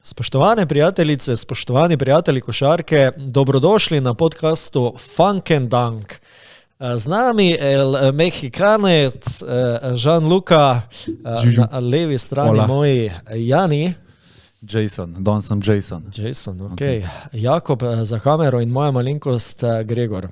Spoštovane prijateljice, spoštovani prijatelji košarke, dobrodošli na podcastu Funk and Dunk. Z nami El Mexicanec, Gianluca, na levi strani Hola. moj Jani. Jason, danes sem Jason. Jason, ok. Jakob za kamero in moja malenkost Gregor.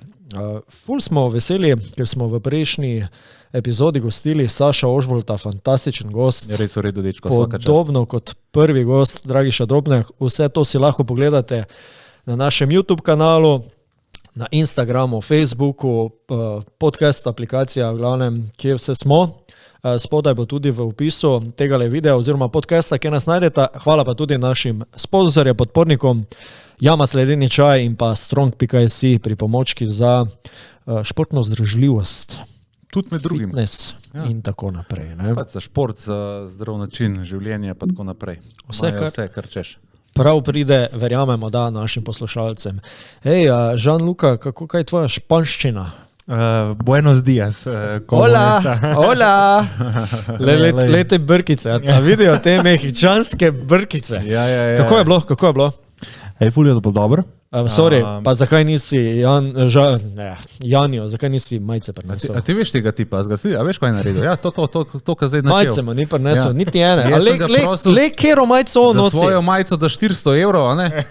Ful smo veseli, ker smo v prejšnji epizodi gostili Saša Ožbolta, fantastičen gost. Res v redu, dečko, vsaka čast. Podobno kot prvi gost, Dragiša Drobnjak. Vse to si lahko pogledate na našem YouTube kanalu, na Instagramu, Facebooku, podcast aplikacija, v glavnem, kje vse smo. Spodaj bo tudi v opisu tega videa oziroma podcasta, kjer nas najdete. Hvala pa tudi našim sponzorjem, podpornikom, Jama Sledeni čaj in pa Strong.si pri pomočki za športno združljivost. Tudi med drugim. Fitness in tako naprej. Ne? Pač za šport, za zdrav način življenja pa tako naprej. Vse, kar češ. Prav pride, verjamemo, da našim poslušalcem. Hej, Gianluca, kaj je tvoja španščina? Buenos días. Hola. Lete brkice. A vidijo te mehičanske brkice? Ja. Kako je bilo? Ful je bilo dobro. Sorry, pa zakaj nisi Janjo, zakaj nisi majice prinesel? A ti veš tega tipa? A veš, kaj je naredil? Ja, to kar zdaj načel. Majice mu ni prinesel, niti ene. Le kjero majico on nosi? Za svojo majico da 400 €, a ne?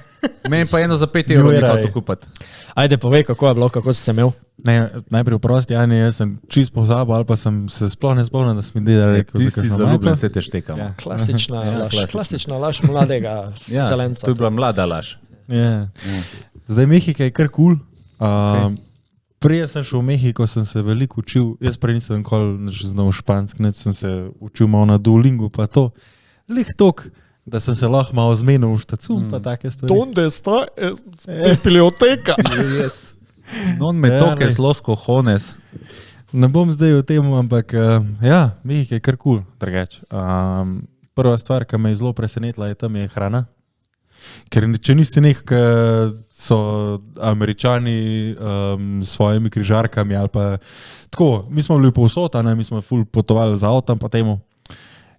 Meni pa eno za 5 € nekaj to kupati. Ajde, povej, kako je bilo, kako si se imel? Najprej vprosti, Jani, jaz sem čist pozabil ali pa sem se sploh ne spomnil, da sem mi rekel, ti si zaljubljen, se te štekam. Ja. Klasična laž mladega zelenca. To je bila mlada laž. Ja. Zdaj Mehika je kar kul. Prije sem šel v Mehiko, sem se veliko učil, jaz prej nisem nikoli znal špansk, sem se učil malo na Duolingu, pa to. Lih tok, da sem se lahko malo zmenil v štacu, pa take stvari. Donde sta biblioteka? Yes. Non me toques los cojones. Ne bom zdaj o tem, ampak Mehika je kar kul, drugače. Prva stvar, ki me je zelo presenetila, je tam je hrana. Ker če nisi ki so Američani s svojimi križarkami ali pa tako, mi smo bili povsod, mi smo ful potovali z avtom pa temu.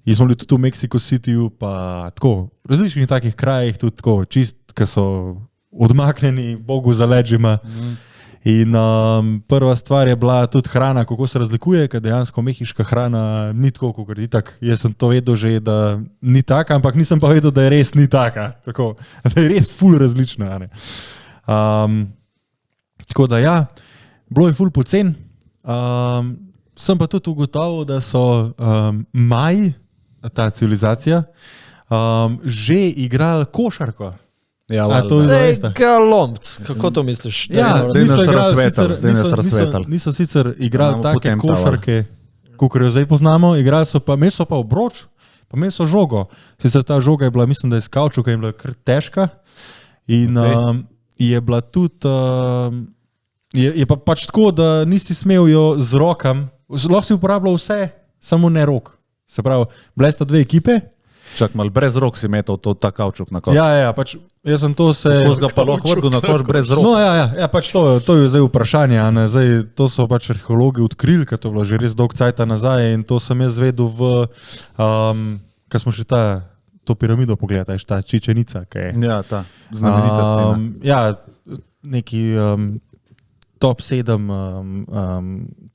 In smo bili tudi v Mexico Cityju, pa tako, v različnih takih krajih, tudi tako, čist, ki so odmaknjeni Bogu za leđima. In prva stvar je bila tudi hrana, kako se razlikuje, ker dejansko mehiška hrana ni tako, kot je itak. Jaz sem to vedel že, da ni taka, ampak nisem pa vedel, da je res ni taka. Tako, da je res ful različna. Tako da ja, bilo je ful pocen. Sem pa tudi ugotovil, da so Maji, ta civilizacija, že igrali košarko. Ja, Galomc, kako to misliš? Ja, niso sicer igrali take košarke, kakor jo zdaj poznamo, igrali so pa, imeli so pa obroč, pa imeli so žogo. Sicer ta žoga je bila, mislim, da je s kavčuka in bila kar težka in je bila tudi, je pa pač tako, da nisi smel jo z rokam, lahko si uporabljal vse, samo ne rok. Se pravi, bile sta dve ekipe. Čak mal, brez rok si metal ta kavčuk na koš. Ja, pač jaz sem to se... Kako ga pa lahko vrgel na koš brez rok? No, ja, pač to je zdaj vprašanje, zdaj to so pač arheologi odkrili, ker to je bilo že res dolg cajta nazaj in to sem jaz vedel v, ko smo še to piramido pogledali, ta Čičenica, kaj je. Ja, ta znamenita scena. Ja, neki top 7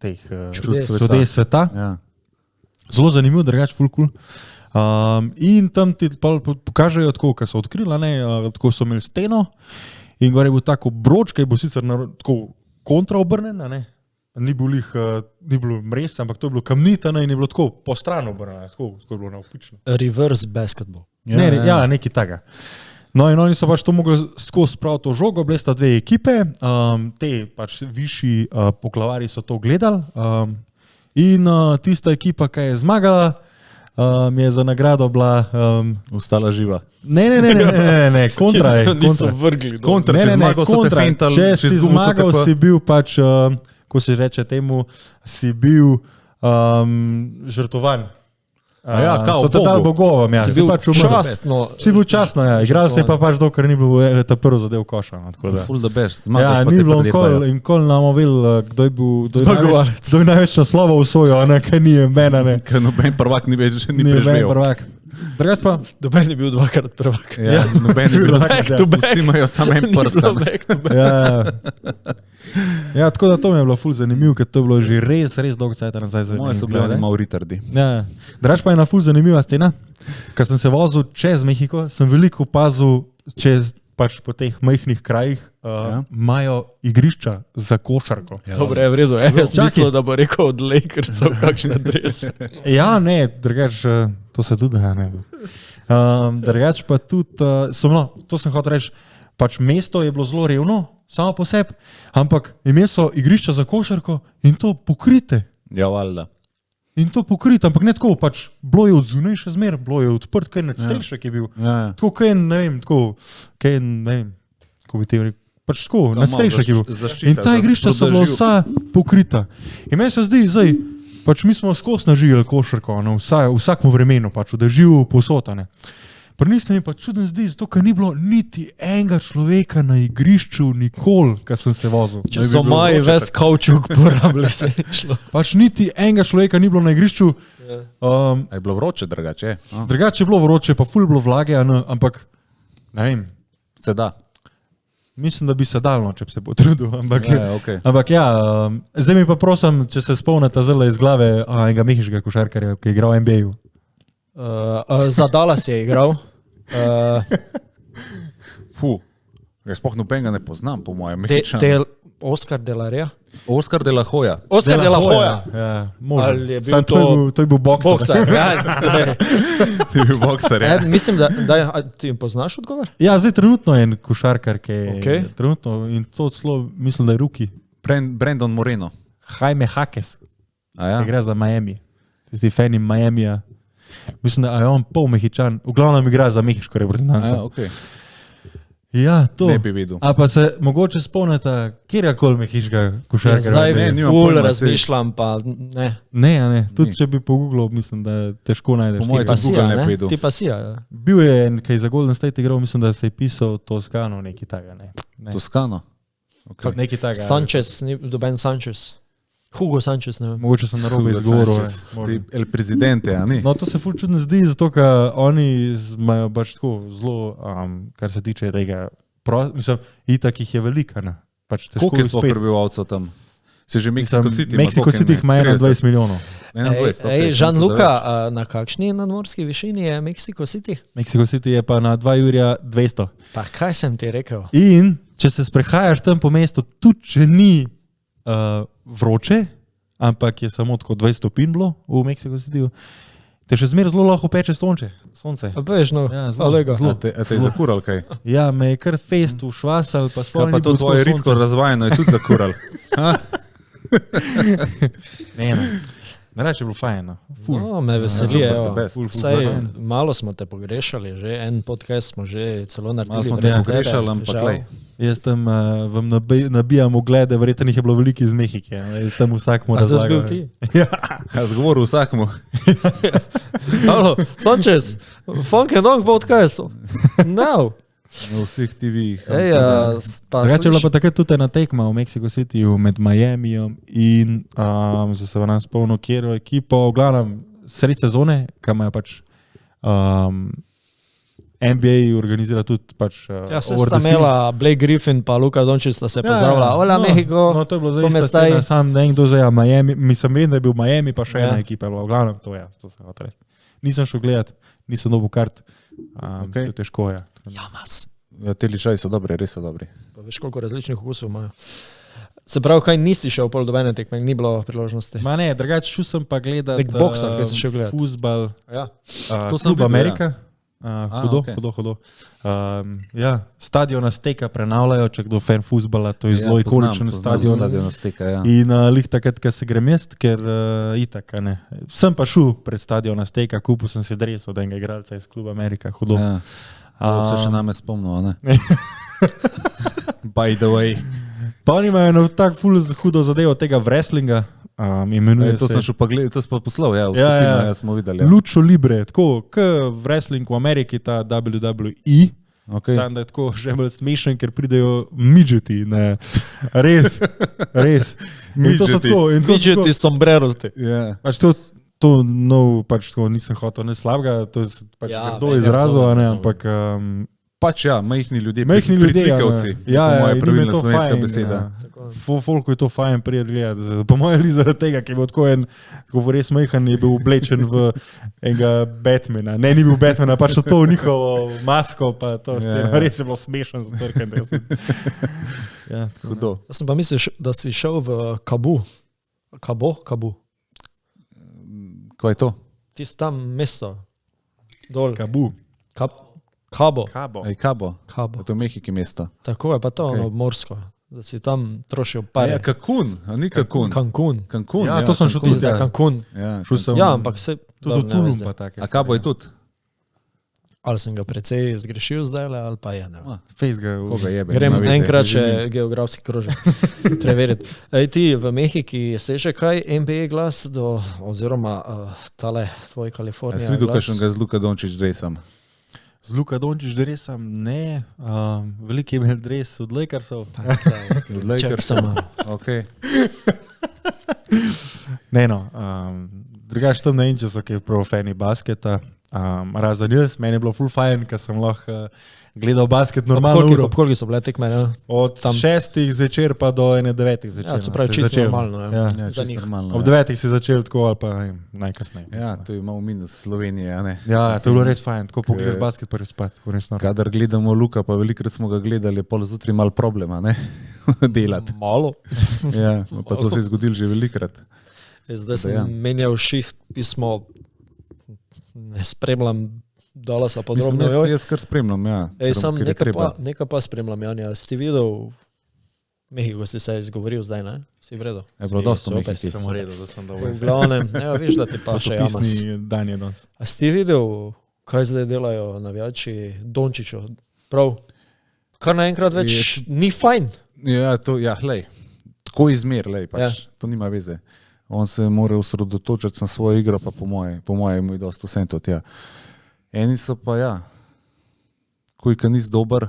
teh čudes sveta. Ja. Zelo zanimiv, drugače ful cool. In tam ti pokažejo tako, ko so odkrili, tako so imeli steno in gore je bil tako obroč, ki je bil sicer tako kontraobrnen, ni bilo mrež, ampak to je bilo kamnito in je bilo tako po stran obrnjeno, tako je bilo naopično. Reverse basketball. Ja, nekaj takega. No in oni so pač to mogli skozi spraviti to žogo, bile sta dve ekipe, te pač višji poklavari so to gledali in tista ekipa, ki je zmagala, je za nagrado bila... Ostala živa. Ne, kontra je. Niso vrgli. Če si zmagal, si bil pač, ko se reče temu, si bil žrtovan. So te dali bogovom, ja. Si bil pač častno. Si bil častno, ja. Igral se pa pač dokler ni bilo ta prvi zadev koša. Full the best. Ja, ni bilo nikoli nam ovil, kdo je največ naslovov v svojo, kaj ni mena, ne. Ker noben prvak ni več preživel. Drugač pa, Doben je bil dvakrat prvak. Ja, noben je bil Back to back. Vsi imajo samo en prstan. ja, tako da to mi je bilo ful zanimivo, ker to je bilo že res dolgo cajta nazaj. Moje so bile malo retardi. Ja. Drugač pa je ena ful zanimiva scena. Ko sem se vozil čez Mehiko, sem veliko opazil čez pač po teh majhnih krajih, imajo igrišča za košarko. Ja, Dobro, je v redu. Jaz Čakaj. mislil, da bo rekel od Lakersov kakšne drese. Ja, ne, drugač, to se tudi da, ne. Drugač pa tudi, to sem hotel reči, pač mesto je bilo zelo revno, samo po sebi, ampak imeli so igrišča za košarko in to pokrite. Ja, valjda. In to pokrite, ampak ne tako, pač bilo je od zunaj še zmer, bilo je odprt, kaj nadstrešek je bil. Ja. Tako, kaj ne vem, kako bi ti rekel, pač tako, nadstrešek je bil. In ta igrišča so bila vsa pokrita. In meni se zdi, zdaj, pač mi smo skozi naživeli košarko, vsakmu vremenu, pač v dežju posotane. Pri njih se mi pa čuden zdi, zato ker ni bilo niti enega človeka na igrišču nikoli, ko sem se vozil. Če so maji ves kaučuk porabili, se je šlo. Pač niti enega človeka ni bilo na igrišču. Je bilo vroče, drugače? Drugače je bilo vroče, pa ful bilo vlage, ampak ne vem. Se da. Mislim, da bi se dalo, če bi se potrudil. Ampak Okay. Zdaj mi pa prosim, če se spomnite zelo iz glave enega mehiškega košarkarja, ki je igral v NBA-ju. Za Dallas je igral. Jaz sploh nobenega ne poznam, po mojem. Oscar de la Rea. Oscar de la Hoya. Oscar de la Hoya. Ja, možno. Ali je bil Sam to je bil bokser. Bokser, ja. Ti je bil bokser, ja. Mislim, da ti poznaš odgovor? Ja, zdaj trenutno je en košarkar, ki je Okej. trenutno in to celo mislim, da je ruki. Brandon Moreno. Jaime Hakes, A ja? ki gre za Miami. Tisti fan in Miamija. Mislim, da je on pol mehičan. V glavnem igra za mehiško reprezentanco. Ja, okay. Ja, to. Ne bi videl. A pa se mogoče spomnite, kjerkoli mehiškega košarkarja. Zdaj ne, nimam ful pojma, razmišljam, pa ne. Ne. Tudi Ni. če bi pogooglal, mislim, da je težko najdeš. Po mojem tega. tudi Google ne bi videl. Ti pa si, ja. Bil je en, ki je za Golden State igral, mislim, da se je pisal Toskano, nekaj takega. Ne. Toskano. Okay. Nekaj takega. Sanchez, ni doben Sanchez. Hugo Sanchez, ne vem. Mogoče sem narobe izgovoril. Ti El Presidente, a ni? No, to se ful čudno zdi, zato ker oni imajo pač tako zelo, kar se tiče tega, mislim, itak jih je velika, ne. Pač težko Koliko je sploh uspeti. prebivalcev tam? Se že Mexico City ima Mexico koliko City ima? ima 21 milijonov. 21, Ej, Žan-Luka, na kakšni nadmorski višini je Mexico City? Mexico City je pa na 2 urja 200. Pa kaj sem ti rekel? In če se sprehajaš tam po mestu, tudi če ni vroče, ampak je samo tako 20 stopinj bilo v Mexico Cityju, te še zmeraj zelo lahko peče sonce. Veš, no, Ja, zelo. Alega. Zelo. A te je zakural kaj? Ja, me je kar fest ušvasal, pa sploh Kaj pa ni to bilo tvoje tako ritko sonce. razvajeno je tudi zakural? Ne. Reče je bilo fajn. No. Ful. No, me veseli, super, evo. the best. Vsaj Ful. malo smo te pogrešali, že en podcast smo že celo naredili. Malo smo te brez tebe, pogrešali, ampak žal. glej. Jaz tam vam nabijam oglede, verjetno jih je bilo veliko iz Mehike. Jaz tam vsakmu A to si razlagam. bil ti? Ja, zgovoril vsakmu. Halo, Sanchez, funk and dong podcast. No. Na vseh TV-jih. Ej, pa Drugače je bila sliš- pa takrat tudi ena tekma v Mexico Cityju med Miamijem in se vam spomnil, kjer je ekipo, v glavnem sred sezone, kam je pač NBA organizira tudi pač Ja, se over sta the sea. imela Blake Griffin pa Luka Doncic sta se pozdravila. Hola, Mexico. No, to je bilo zdaj come ista estai? scena, sam ne vem, kdo zdaj je Miami, mislim, vem, da je bil Miami, pa še Ja. ena ekipa je bila, v glavnem to je, to se hoče reči. Nisem šel gledat, nisem dobil kart, Okej. to je težko je. Jamas. Ja, te ličaji so dobri, res so dobri. Pa veš, koliko različnih okusov imajo. Se pravi, kaj nisi šel pol dobene tekme, ni bilo priložnosti. Ma ne, drugače šel sem pa gledat Nek boksar, kaj si šel gledat? Fuzbal, Ja. To sem Klub videl, Amerika. Hudo, okej. hudo. Ja, stadion Azteka prenavljajo, če kdo fan fuzbala, to je zelo ikoničen stadion. Stadion Azteka, ja. In lih takrat, ko se grem jaz, ker itak, a ne. Sem pa šel pred stadion Azteka, kupil sem si dres od enega igralca iz Kluba Amerika, hudo. Ja. Se še name spomnil, a ne? By the way. Pa oni imajo eno tako ful hudo zadevo tega wrestlinga, imenuje To se sem šel pa gledati, to sem pa poslal, ja, v Ja, skupino, ja. ja, smo videli. Ja. Lucho Libre, tako, k wrestling v Ameriki, ta WWE, Okay. Znam, da je tako že bolj smešen, ker pridejo midžeti, ne, res, res. In to so Midžeti. tako, in to so Videti tako, sombrerosti. Ja. pač to to pač to nisem hotel ne slabega, to je pač kdo izrazil, ampak pač ja, majhni ljudje, priklikavci. Ja, moja pravilna slovenska beseda. Folku je to fajn prijeti gledati. Po mojem zaradi tega, ki je bil tako res majhen, je bil oblečen v enega Batmana. Ne, ni bil Batmana, pač to njihovo masko, pa to res je bilo smešno za crkanje. Ja, hudo. Jaz sem pa mislil, da si šel v Kabu. Kabu. Kaj je to? Tisto tam mesto. Dol. Kabu. Kabo. To je v Mehiki mesto. Tako je, pa to obmorsko. Da si tam trošil pare. Ja, Cancun, a ni Cancun. Cancun. Ja, to sem šel tudi za Cancun. Ja, ampak se... Tudi v Tulum pa take. A Cabo je tudi? Ali sem ga precej zgrešil zdaj, ali pa je. Koga jebe? Grem enkrat še geografski krožek preveriti. Ti v Mehiki se še kaj NBA glas oziroma tale tvoj Kalifornija glas? Jaz videl, kakšnega z Luka Dončić dresom. Z Luka Dončić dresom ne, veliki je imel dres od Lakersov. Od Lakersov, ok. Ne no, drugače tam na Inčesu, ki je prav fani basketa, razen jaz, meni je bilo ful fajn, ker sem lahko gledal basket normalno uro. Ob koliko so bile tekme? Od 6 zvečer pa do 9 zvečer. Ja, se pravi čisto normalno. Ob 9 si začel tako ali pa najkasneje. Ja, to je malo minus Slovenije, a ne? Ja, to je bilo res fajn, tako pogledaš basket pa res spati. Kadar gledamo Luka, pa velikrat smo ga gledali, pol zjutraj malo problema, ne? Delati. Malo. Ja, pa to se je zgodilo že velikrat. Zdaj sem menjal šiht, pismo, ne spremljam Dallasa podrobno. Jaz kar spremljam, ja. Sam nekaj pa spremljam, Janja. Si videl, Mehiko si se izgovoril zdaj, ne? Si v redu? Je bilo dosto Mehiki. Sem v redu, da sem dovolj. V glavnem, viš, da ti pa še jamas. Dan je danes. A si videl, kaj zdaj delajo navijači Dončiću? Prav, kar naenkrat več ni fajn. Ja, lej, tako izmer, lej, pač, to nima veze. On se mora osredotočiti na svojo igro, pa po moje mu je dosto vsem to tja. Eni so pa kojka nisi dober,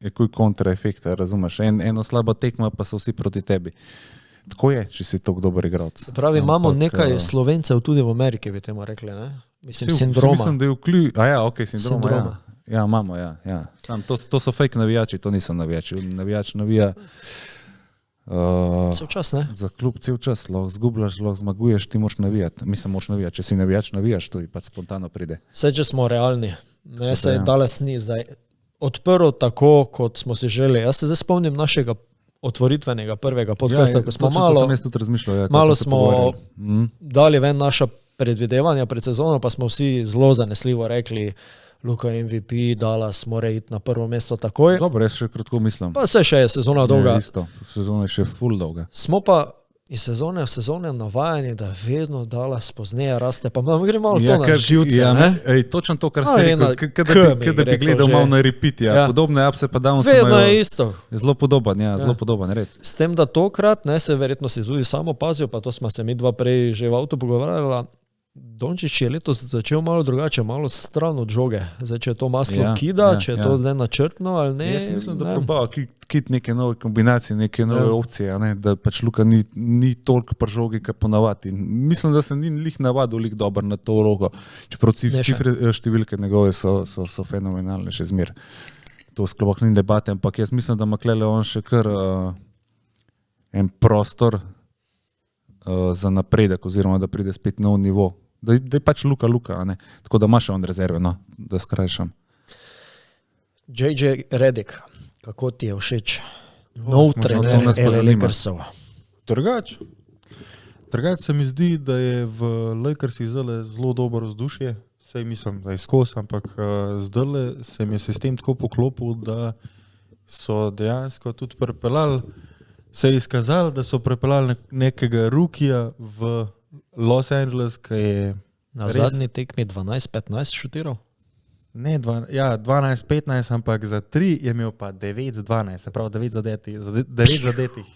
je koj kontraefekt, razumeš. Eno slaba tekma, pa so vsi proti tebi. Tako je, če si tako dober igralec. Pravi, imamo nekaj Slovencev tudi v Ameriki, bi temu rekli, ne? Mislim, sindroma. Mislim, da je sindroma. Ja, imamo, ja. Sam, to so fake navijači, to niso navijači. Navijač navija cel čas, ne? Za klub cel čas, lahko zgubljaš, lahko zmaguješ, ti moraš navijati. Mislim, moraš navijati, če si navijač, navijaš, to pa spontano pride. Vse, če smo realni, ne, se Dallas ni zdaj odprl tako, kot smo si želeli. Jaz se zdaj spomnim našega otvoritvenega prvega podcasta, ko smo malo smo dali ven naša predvidevanja pred sezono, pa smo vsi zelo zanesljivo rekli, Luka MVP, Dallas mora iti na prvo mesto takoj. Dobro, jaz še kratko mislim. Pa se še je sezona dolga. Isto, sezona je še ful dolga. Smo pa iz sezone v sezone navajeni, da vedno Dallas pozneje raste, pa nam gre malo to na živce, ne? Točno to, kar ste rekli, kada bi gledal malo na repeat, podobne apse pa damo se vedno je isto. Zelo podoben, res. S tem, da tokrat, ne, se verjetno si tudi samo pazijo, pa to smo se mi dva prej že v avtu pogovarjala, Dončić je letos začel malo drugače, malo stran od žoge. Zdaj, če je to maslo kida, če je to zdaj načrtno ali ne. Jaz mislim, da probava kit neke nove kombinacije, neke nove opcije, ne? Da pač Luka ni toliko pri žogi, kot ponavadi. Mislim, da se ni lih navadil lik dober na to rogo. Čeprav številke njegove so fenomenalne še zmer. To sploh ni debate, ampak jaz mislim, da ima klele on še kar en prostor za napredek, oziroma da pride spet nov nivo. Da je pač Luka, ne? Tako da ima še on rezerve, no? Da skrajšam. JJ Redick, kako ti je všeč? Nov trener Lakersov. Drugač se mi zdi, da je v Lakersih zelo dobro vzdušje. Sej mislim, da je skos, ampak zdajle se mi je sistem tako poklopil, da so dejansko tudi pripeljali, se je izkazalo, da so pripeljali nekega rukija v Los Angeles, ki je na zadnji tekmi 12-15 šutiral? Ne, 12-15, ampak za 3 je imel pa 9-12, se pravi 9 zadetih.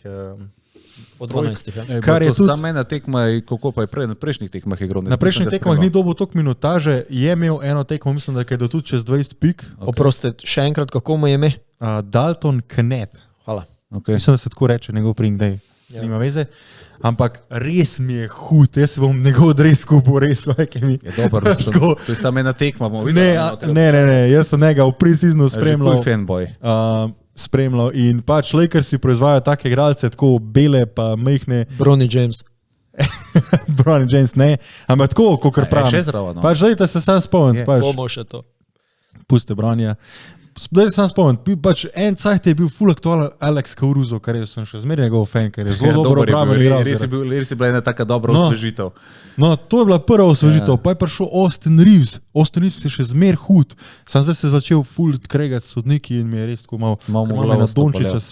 Od 12. Kar je tudi samo ena tekma, kako pa je na prejšnjih tekmah igral. Na prejšnjih tekmah ni dobil toliko minutaže, je imel eno tekmo, mislim, da je do tudi čez 20 pik. Oprostite, še enkrat, kako mu je ime? Dalton Knecht. Hvala. Mislim, da se tako reče, njegov primek. nima veze. Ampak res mi je hud, jaz si bom njegov dres kupil, res vajke mi. Je dobro, to je samo ena tekma, bomo videli. Ne, jaz sem njega v pre-seasonu spremljal. Fanboy. Spremljal in pač Lakersi proizvajajo take igralce, tako bele pa majhne. Bronny James. Bronny James ne, ampak tako, kot pravim. Še zraven. Pač dajte se sam spomniti. Bomo še to. Puste Bronja. Dajte se sam spomniti. Pač en cajt je bil full aktualen Alex Caruso, kar sem še zmeraj njegov fan, ker je zelo dobro obraben igralec. Res je bila ena taka dobra osvežitev. No, to je bila prva osvežitev, pa je prišel Austin Reeves. Austin Reeves je še zmer hud. Sam zdaj se začel full kregati s sodniki in mi je res tako malo na Dončića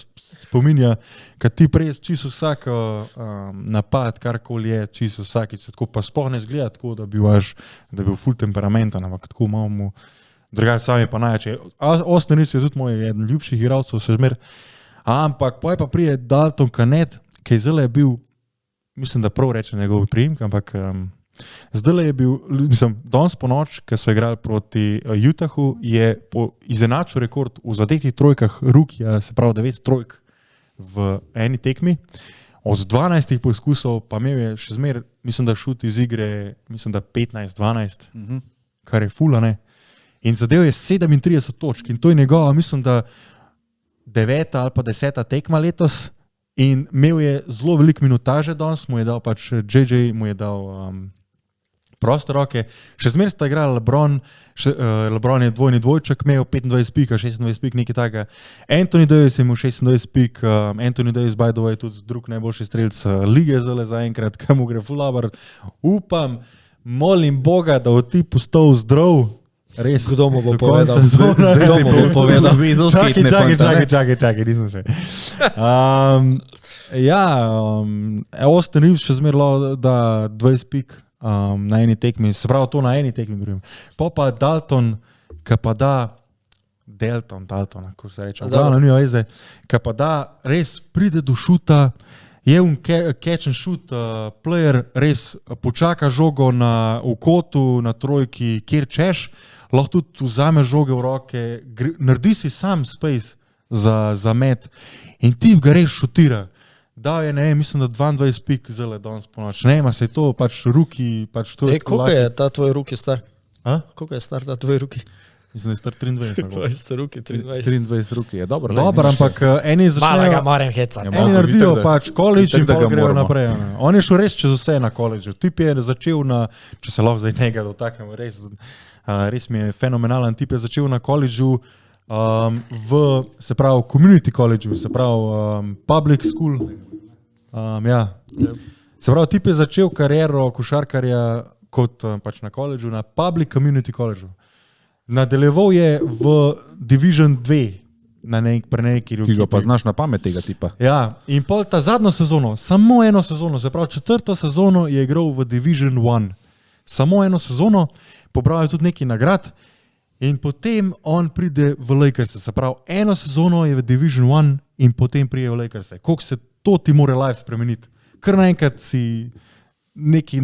spominja, kad ti prej čisto vsak napad, karkoli je, čisto vsakič, tako pa sploh ne zgleda tako, da bi bil full temperamentan, ampak tako malo mu drugače sami pa najče. Austin Reeves je tudi moj eden ljubših igralcev, se žmer. Ampak pa prije Dalton Knet, ki je zelo je bil, mislim, da prav reče njegov priimek, ampak zdaj je bil, mislim, danes po noč, ki so igrali proti Utahu, je izenačil rekord v zadetih trojkah rukija, se pravi 9 trojk v eni tekmi. Od 12 poizkusov pa imel je še zmer, mislim, da šut iz igre, mislim, da 15-12, kar je fula, ne. In zadev je 37 točk in to je njegova, mislim, da 9. ali pa 10. tekma letos in imel je zelo veliko minutaže danes, mu je dal pač JJ, mu je dal proste roke. Še zmer sta igrali LeBron je dvojni dvojček, imel 25 pik, 26 pik, nekaj takega. Anthony Davis je imel 26 pik, Anthony Davis by the way tudi drug najboljši strelc lige zale zaenkrat, kam mu gre fulabar. Upam, molim Boga, da bo ti postal zdrav. Res, kdo mu bo povedal? Zdaj mu bo povedal? Čakaj, nisem še. Austin Reeves še zmerlo da 20 pik na eni tekmi, se pravi to na eni tekmi govorim. Pa Dalton, ki pa da Dalton, kako se reče, ki pa da res pride do šuta, je catch and shoot player, res počaka žogo v kotu, na trojki, kjer češ, lahko tudi vzame žoge v roke, naredi si sam space za met in ti ga res šutira. Dal je, ne vem, mislim, da 22 pik zelo danes po noč. Ne, ima se to, pač ruki, pač to je tako. Koliko je ta tvoj ruki star? A? Koliko je star ta tvoj ruki? Mislim, da je star 23. 20 ruki, 23 ruki, je dobro. Dobro, ampak eni začnejo... Malo ga moram hecati. Eni naredijo pač college in pa grejo naprej. On je šel res čez vse na college. Tip je začel na, če se lahko zdaj njega dotaknemo, res mi je fenomenalen, tip je začel na college se pravi community college, se pravi public school. Se pravi, tip je začel kariero košarkarja kot pač na college, na public community college. Nadaljeval je v Division 2 pri neki drugi. Ti ga pa znaš na pamet tega tipa. Ja, in pol ta zadnjo sezono, samo eno sezono, se pravi 4. sezono je igral v Division 1. Samo eno sezono, pobral je tudi neki nagrad in potem on pride v Lakers, se pravi eno sezono je v Division 1 in potem pride v Lakers. Koliko se to ti mora life spremeniti? Kar naenkrat si neki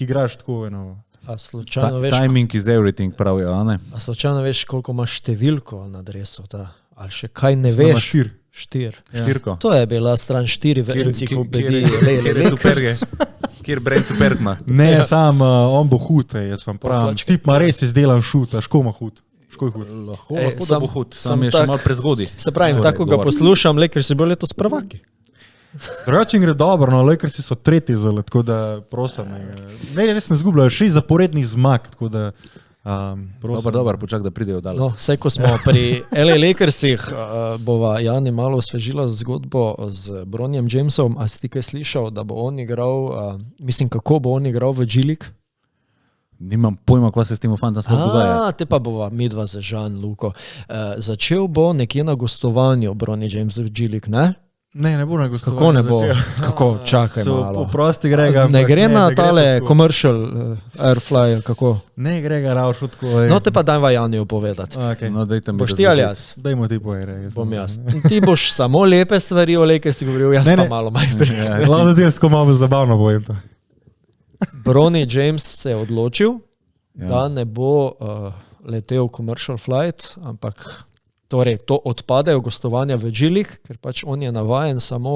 igraš tako eno. A slučajno veš, timing is everything, pravijo, a ne? A slučajno veš, koliko ima številko na dresu, ali še kaj ne veš? 4. To je bila stran 4 v enciklopediji. Kjer Brent Supergma. Ne, sam on bo hud, jaz vam pravim. Tip ima res izdelan šut, a ško ima hud? Ško je hud? Lahko da bo hud, sam je še malo prezgodi. Se pravim, tako ga poslušam, Lakers je bil letos prvaki. Drugače gre dobro, no, Lakersi so tretji zelo, tako da prosim. Ne, res ne zgubljajo, 6 zaporednih zmag, tako da Dobar, počak, da pridejo daleč. No, vse, ko smo pri LA Lakersih, bova Jani malo osvežila zgodbo z Bronjem Jamesom. A si ti kaj slišal, da bo on igral, kako bo on igral v G-League? Nimam pojma, kva se s tem fantom sploh dogaja. Te pa bova midva z Žan Luko. Začel bo nekje na gostovanju Bronny James v G-League, ne? Ne bo na gostovanju. Kako ne bo? Kako? Čakaj malo. Oprosti, Grega. Ne gre na tale commercial airfly, kako? Ne, Grega, ravno tako. No, te pa dajva Janiju povedati. Okay. No, boš ti ali jaz? Dajmo ti povedati. Bom jaz. Ti boš samo lepe stvari o Lakersi govoril, jaz pa malo manj prej. Glavno ti jaz, ko malo zabavno bojem to. Bronny James se je odločil, da ne bo letel commercial flight, ampak Torej, to odpadejo gostovanja v G-League, ker pač on je navajen samo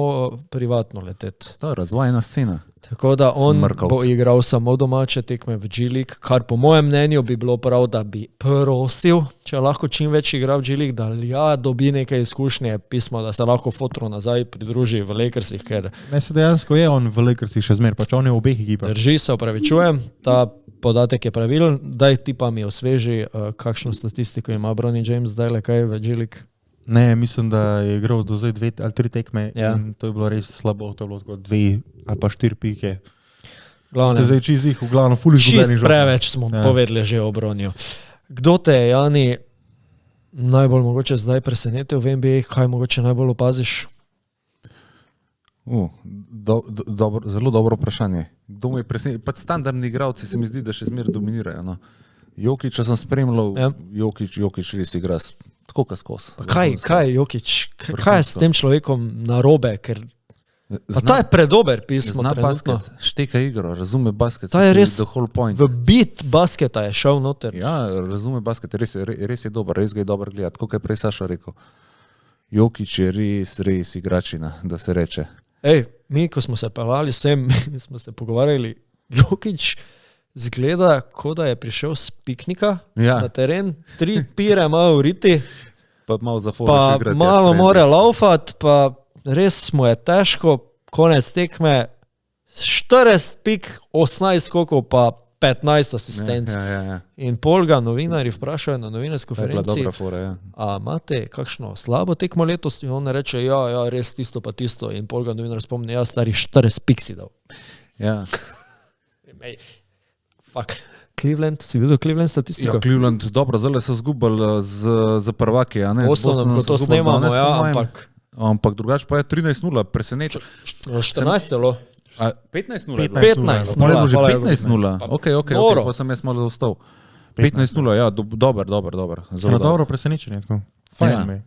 privatno leteti. To je razvojna scena. Tako da on Smrkavc. bo igral samo domače tekme v G-League, kar po mojem mnenju bi bilo prav, da bi prosil, če lahko čim več igra v G-League, da ja, dobi neke izkušnje, pismo, da se lahko fotro nazaj pridruži v Lakersih, ker Ne, se dejansko je on v Lakersih še zmer, pač on je v obeh ekipah. drži, se opravičujem, ta podatek je pravilen, daj ti pa mi osveži, kakšno statistiko ima Bronny James zdaj le kaj v G-League. Ne, mislim, da je igral do zdaj 2 ali 3 tekme Ja. in to je bilo res slabo, to je bilo tako 2 ali pa 4 pike. Glavnem, Se zdaj čez jih v glavno ful izgubljenih čist žog. preveč smo povedali že o Bronju. Kdo te je, Jani, najbolj mogoče zdaj presenetil v NBA, kaj mogoče najbolj opaziš? Zelo dobro vprašanje. Kdo me je presenetil? Pač standardni igralci se mi zdi, da še zmeraj dominirajo. No. Jokića sem spremljal, Ja. Jokić res igra tako kot skos. Pa kaj je Jokić? Kaj je s tem človekom narobe? Ker pa ta je predober pismo Zna trenutno. basket, šteka igro, razume basket. Ta je res the whole point. v bit basketa je šel noter. Ja, razume basket, res je dober, res ga je dober gledati. Tako je prej Saša rekel. Jokić je res igračina, da se reče. Ej, mi, ko smo se pelali sem, smo se pogovarjali, Jokić zgleda, kot da je prišel z piknika Ja. na teren, 3 pire malo riti, Pa malo za pa malo more laufat, pa res mu je težko, konec tekme, 40 pik, 18 skokov, pa 15 asistenc. Ja. In pol ga novinarji vprašajo na novinarski To je bila konferenci, dobra fora, ja. a imate kakšno slabo tekmo letos? In on reče, ja, res tisto pa tisto. In pol ga novinar spomni, ja, stari 40 pik si dal. Ja. Ej, fuck. Cleveland, si videl Cleveland statistiko? Ja, Cleveland, dobro, zdaj so zgubili za prvake, a ne? Z Bostonom, ko Bostonom so to zgubili snemamo, 12 ja, po mojem. ampak drugače pa je 13-0, preseneča. 14 celo. 15-0 je bilo? 15, Mora bilo že hvala, 15-0. Ok, Noro. pa sem jaz malo zaostal. 15-0, ja, dober. Zelo No, dobro presenečenje, tako. Fajn Ja. me.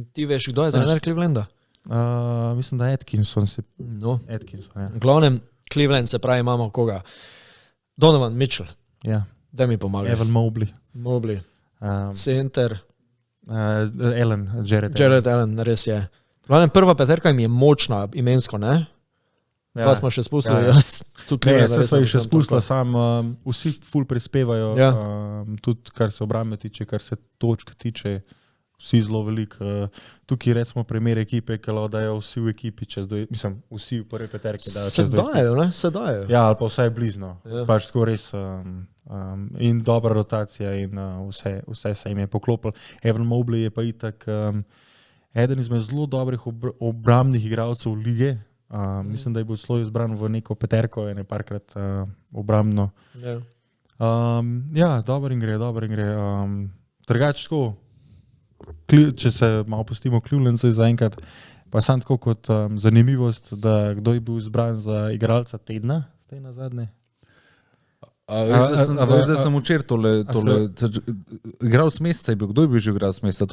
Ti veš, kdo je trener Clevelanda? Mislim, da Atkinson se... No, Atkinson, ja. v glavnem, Cleveland se pravi, imamo koga? Donovan Mitchell, Ja. da mi pomaga. Evan Mobley. Mobley, Um, center, Jared Allen, res je. V glavnem, prva peterka jim je močna, imensko, ne? Ja. Pa smo še spustili, Ja, ja. jaz tudi Ne, Clevelanda se res so ne jih še poznam spustili, toliko. sam vsi ful prispevajo, Ja. tudi kar se obrambe tiče, kar se točk tiče, vsi zelo veliko. Tukaj recimo primer ekipe, ki dajo vsi v ekipi, mislim, vsi v prvi peterki dajo Se čez 20. dajo, ne? Se dajo. Ja, ali pa vsaj bližno. Ja. Pač tako res in dobra rotacija in vse se jim je poklopilo. Evan Mobley je pa itak eden izmed zelo dobrih obrambnih igralcev lige. Mislim, da je bil celo izbran v neko peterko, je nekajkrat obrambno. Ja. Ja, dobro in gre. Drugače tako, če se malo pustimo Cleveland zaenkrat, pa sam tako kot zanimivost, da kdo je bil izbran za igralca tedna, zdaj na zadnje. Zdaj sem včeraj tole igral s meseca, je bil, kdo je bil že igral s meseca,